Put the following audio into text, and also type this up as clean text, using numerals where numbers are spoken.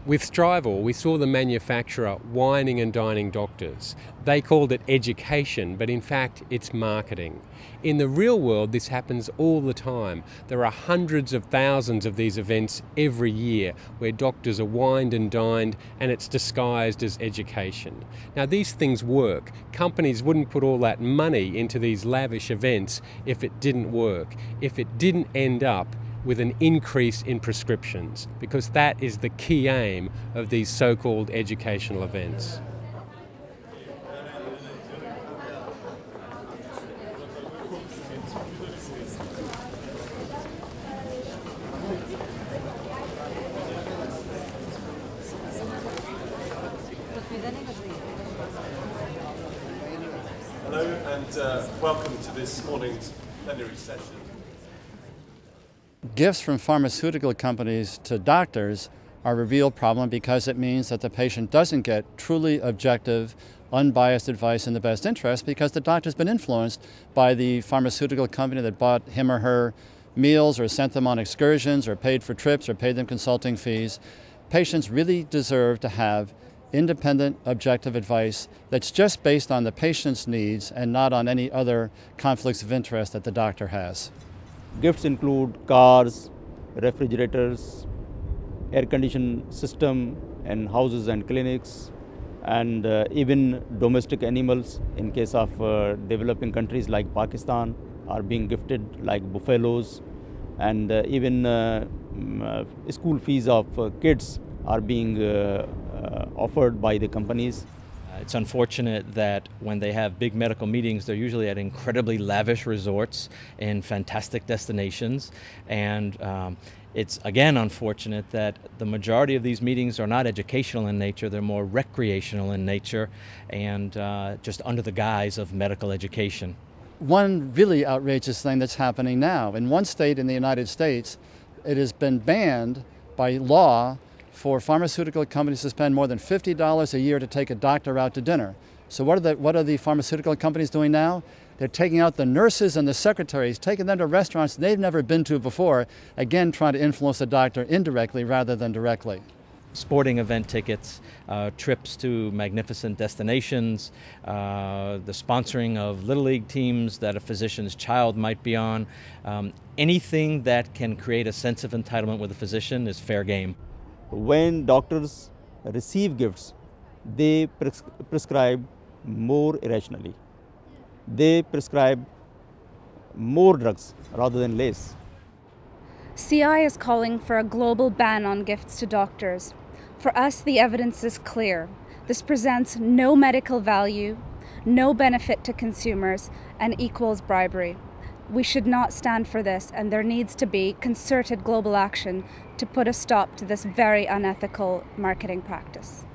With Strivall, we saw the manufacturer wining and dining doctors. They called it education, but in fact it's marketing. In the real world, this happens all the time. There are hundreds of thousands of these events every year where doctors are wined and dined and it's disguised as education. Now these things work. Companies wouldn't put all that money into these lavish events if it didn't work, if it didn't end up with an increase in prescriptions, because that is the key aim of these so-called educational events. Hello and welcome to this morning's plenary session. Gifts from pharmaceutical companies to doctors are a real problem because it means that the patient doesn't get truly objective, unbiased advice in the best interest because the doctor's been influenced by the pharmaceutical company that bought him or her meals or sent them on excursions or paid for trips or paid them consulting fees. Patients really deserve to have independent, objective advice that's just based on the patient's needs and not on any other conflicts of interest that the doctor has. Gifts include cars, refrigerators, air conditioning system and houses and clinics, and even domestic animals in case of developing countries like Pakistan are being gifted, like buffaloes, and even school fees of kids are being offered by the companies. It's unfortunate that when they have big medical meetings, they're usually at incredibly lavish resorts in fantastic destinations. And it's again unfortunate that the majority of these meetings are not educational in nature, they're more recreational in nature and just under the guise of medical education. One really outrageous thing that's happening now, in one state in the United States, it has been banned by law for pharmaceutical companies to spend more than $50 a year to take a doctor out to dinner. So what are the pharmaceutical companies doing now? They're taking out the nurses and the secretaries, taking them to restaurants they've never been to before, again trying to influence the doctor indirectly rather than directly. Sporting event tickets, trips to magnificent destinations, the sponsoring of Little League teams that a physician's child might be on. Anything that can create a sense of entitlement with a physician is fair game. When doctors receive gifts, they prescribe more irrationally. They prescribe more drugs rather than less. CI is calling for a global ban on gifts to doctors. For us, the evidence is clear. This presents no medical value, no benefit to consumers, and equals bribery. We should not stand for this, and there needs to be concerted global action to put a stop to this very unethical marketing practice.